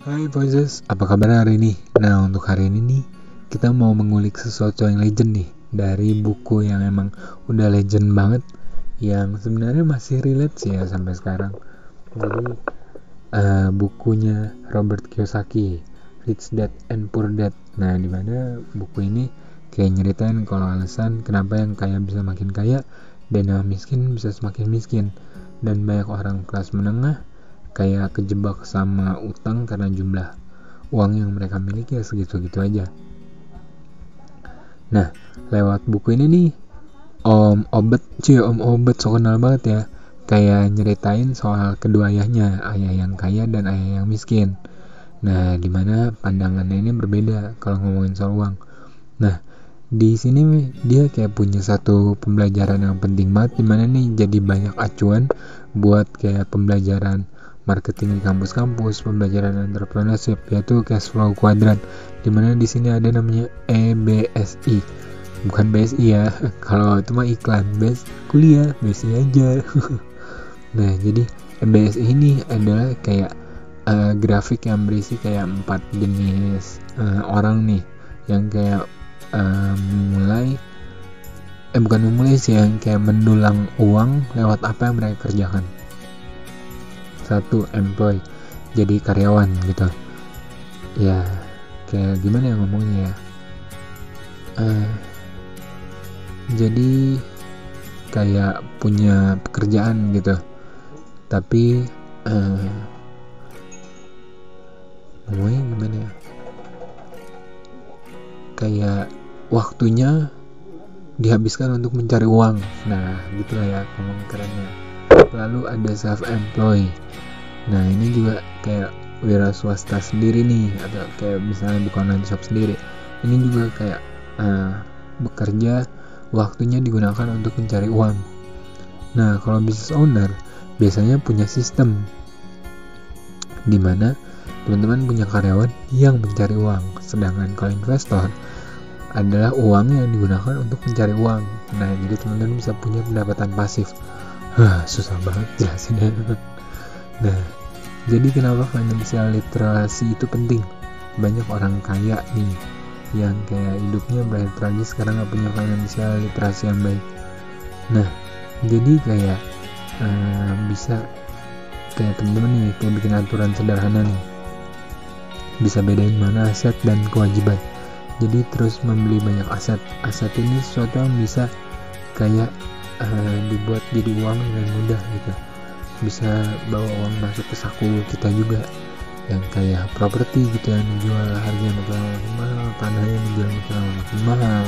Hai Voices, apa kabar hari ini? Nah, untuk hari ini nih, kita mau mengulik sesuatu yang legend nih, dari buku yang emang udah legend banget, yang sebenarnya masih relate sih ya sampai sekarang. Jadi, bukunya Robert Kiyosaki, Rich Dad and Poor Dad. Nah, dimana buku ini kayak nyeritain kalau alasan kenapa yang kaya bisa makin kaya dan yang miskin bisa semakin miskin, dan banyak orang kelas menengah kayak kejebak sama utang karena jumlah uang yang mereka miliki ya segitu-gitu aja. Nah, lewat buku ini nih, Om Obet so kenal banget ya. Kayak nyeritain soal kedua ayahnya, ayah yang kaya dan ayah yang miskin. Nah, dimana pandangannya ini berbeda kalau ngomongin soal uang. Nah, di sini dia kayak punya satu pembelajaran yang penting banget, dimana nih jadi banyak acuan buat kayak pembelajaran marketing di kampus-kampus, pembelajaran entrepreneurship, yaitu cash flow quadrant, dimana di sini ada namanya EBSI, bukan BSI ya. Kalau itu mah iklan, kuliah BSI aja. Nah, jadi EBSI ini adalah kayak grafik yang berisi kayak 4 jenis orang nih, yang kayak memulai bukan memulai sih, yang kayak mendulang uang lewat apa yang mereka kerjakan. Satu, employee, jadi karyawan gitu ya. Kayak gimana ya ngomongnya ya, jadi kayak punya pekerjaan gitu, tapi ngomongnya gimana ya, kayak waktunya dihabiskan untuk mencari uang. Nah, gitulah ya ngomong kerennya. Lalu ada self-employed. Nah, ini juga kayak wira swasta sendiri nih, atau kayak misalnya buka online shop sendiri. Ini juga kayak bekerja, waktunya digunakan untuk mencari uang. Nah, kalau business owner biasanya punya sistem dimana teman-teman punya karyawan yang mencari uang, sedangkan kalau investor adalah uang yang digunakan untuk mencari uang. Nah, jadi teman-teman bisa punya pendapatan pasif. Susah banget jelasinnya. Nah, jadi kenapa financial literasi itu penting? Banyak orang kaya nih yang kayak hidupnya berakhir tragis karena gak punya financial literasi yang baik. Nah, jadi kayak bisa kayak temen-temen nih kayak bikin aturan sederhana nih, bisa bedain mana aset dan kewajiban. Jadi terus membeli banyak aset ini sesuatu yang bisa kayak dibuat jadi uang dengan mudah gitu, bisa bawa uang masuk ke saku kita juga, yang kayak properti gitu yang dijual harganya makin mahal, tanah yang dijual makin mahal,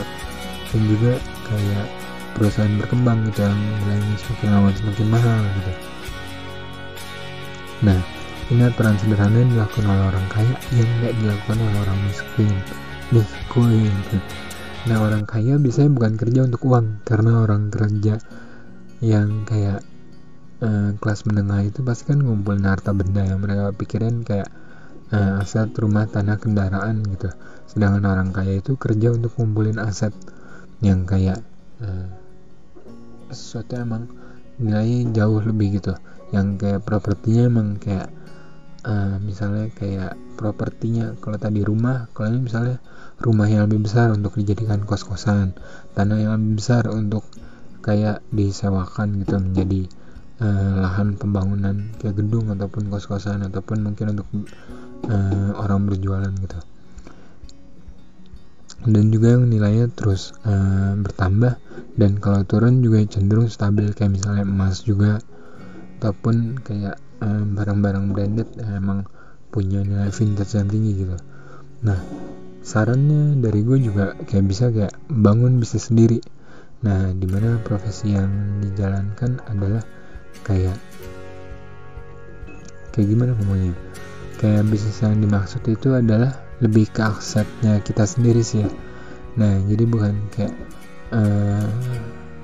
dan juga kayak perusahaan berkembang gitu yang nilainya semakin lama semakin mahal gitu. Nah, ini aturan sederhana yang dilakukan oleh orang kaya yang tidak dilakukan oleh orang miskin. Nah, orang kaya biasanya bukan kerja untuk uang, karena orang kerja yang kayak kelas menengah itu pasti kan ngumpulin harta benda yang mereka pikirin kayak aset, rumah, tanah, kendaraan gitu. Sedangkan orang kaya itu kerja untuk ngumpulin aset yang kayak sesuatu emang nilainya jauh lebih gitu, yang kayak propertinya emang kayak misalnya kayak propertinya, kalau tadi rumah, kalau ini misalnya rumah yang lebih besar untuk dijadikan kos-kosan, tanah yang lebih besar untuk kayak disewakan gitu menjadi lahan pembangunan kayak gedung ataupun kos-kosan, ataupun mungkin untuk orang berjualan gitu. Dan juga yang nilainya terus bertambah, dan kalau turun juga cenderung stabil, kayak misalnya emas juga, ataupun kayak barang-barang branded yang emang punya nilai vintage yang tinggi gitu. Nah, sarannya dari gue juga kayak bisa kayak bangun bisnis sendiri. Nah, dimana profesi yang dijalankan adalah kayak gimana ngomongnya, kayak bisnis yang dimaksud itu adalah lebih ke asetnya kita sendiri sih ya. Nah, jadi bukan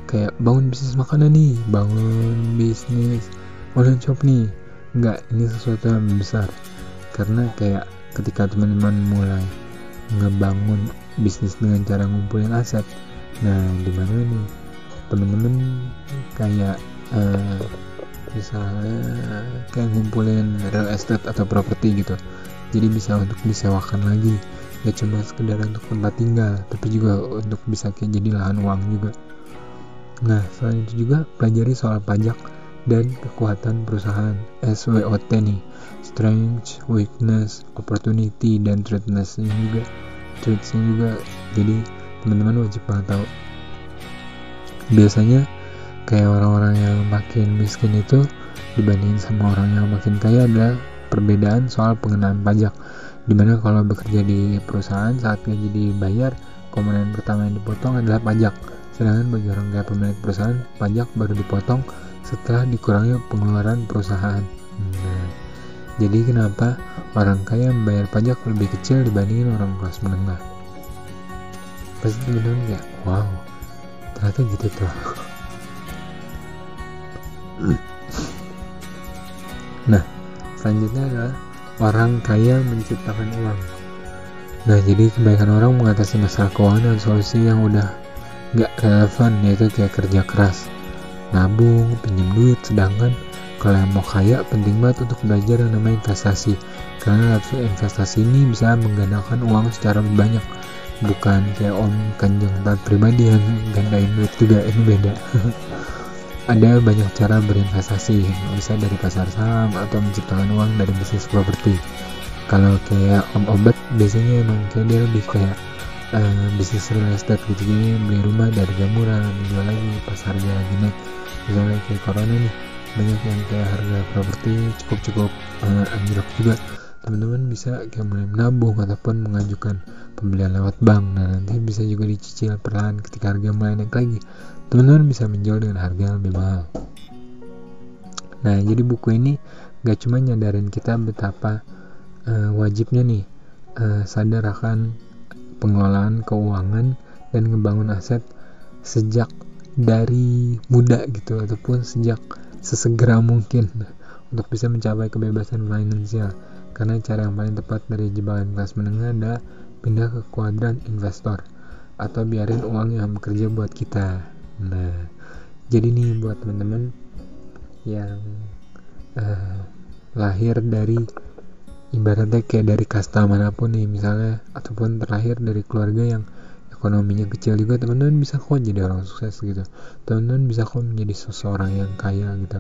kayak bangun bisnis makanan nih, bangun bisnis online shop nih. Enggak, ini sesuatu yang besar. Karena kayak ketika teman-teman mulai ngebangun bisnis dengan cara ngumpulin aset, nah dimana nih teman-teman kayak misalnya kayak ngumpulin real estate atau properti gitu. jadi bisa untuk disewakan lagi, gak cuma sekedar untuk tempat tinggal tapi juga untuk bisa kayak jadi lahan uang juga. Nah selain itu juga pelajari soal pajak dan kekuatan perusahaan, SWOT nih, strength, weakness, opportunity, dan threats-nya juga. Jadi teman-teman wajib banget tahu. Biasanya kayak orang-orang yang makin miskin itu dibandingin sama orang yang makin kaya adalah perbedaan soal pengenaan pajak, dimana kalau bekerja di perusahaan saat gaji dibayar, komponen pertama yang dipotong adalah pajak, sedangkan bagi orang kaya pemilik perusahaan, pajak baru dipotong setelah dikurangi pengeluaran perusahaan. Nah, jadi kenapa orang kaya membayar pajak lebih kecil dibandingin orang kelas menengah? Pasti teman-teman kayak, wow, ternyata gitu tuh. Nah, selanjutnya adalah orang kaya menciptakan uang. Nah, jadi kebanyakan orang mengatasi masalah keuangan dengan solusi yang udah gak relevan, yaitu kayak kerja keras, nabung, pinjam duit. Sedangkan kalau yang mau kaya, penting banget untuk belajar yang namanya investasi, karena investasi ini bisa menggandakan uang secara banyak, bukan kayak Om Kanjeng taat pribadi yang gandain duit juga, ini beda. Ada banyak cara berinvestasi, bisa dari pasar saham atau menciptakan uang dari bisnis properti. Kalau kayak Om Obat biasanya emang kayak dia lebih kayak bisnis real estate gitu, jadi beli rumah dari harga murah, menjual lagi pas harga lagi naik. Misalnya kayak corona nih, banyak yang kayak harga properti cukup anjlok juga. Teman-teman bisa kayak mulai menabung ataupun mengajukan pembelian lewat bank. Nah nanti bisa juga dicicil perlahan ketika harga mulai naik lagi. Teman-teman bisa menjual dengan harga yang lebih mahal. Nah jadi buku ini gak cuma nyadarin kita betapa wajibnya nih sadar akan pengelolaan keuangan dan ngebangun aset sejak dari muda gitu, ataupun sejak sesegera mungkin untuk bisa mencapai kebebasan finansial. Karena cara yang paling tepat dari jebakan kelas menengah adalah pindah ke kuadran investor atau biarin uang yang bekerja buat kita. Nah, jadi nih buat teman-teman yang lahir dari ibaratnya kayak dari kasta manapun nih misalnya, ataupun terlahir dari keluarga yang ekonominya kecil juga, teman-teman bisa kok jadi orang sukses gitu. Teman-teman bisa kok menjadi seseorang yang kaya gitu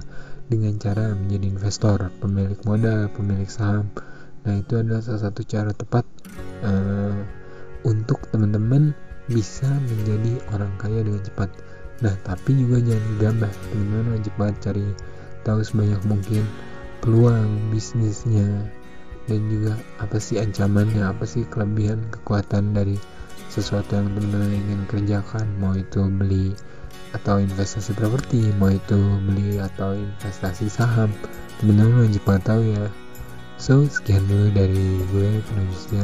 dengan cara menjadi investor, pemilik modal, pemilik saham. Nah itu adalah salah satu cara tepat untuk teman-teman bisa menjadi orang kaya dengan cepat. Nah tapi juga jangan gegabah, teman-teman wajib banget cari tahu sebanyak mungkin peluang bisnisnya, dan juga apa sih ancamannya, apa sih kelebihan kekuatan dari sesuatu yang teman-teman ingin kerjakan, mau itu beli atau investasi properti, mau itu beli atau investasi saham. Teman-teman wajib banget tahu ya. So sekian dulu dari gue, penulisnya.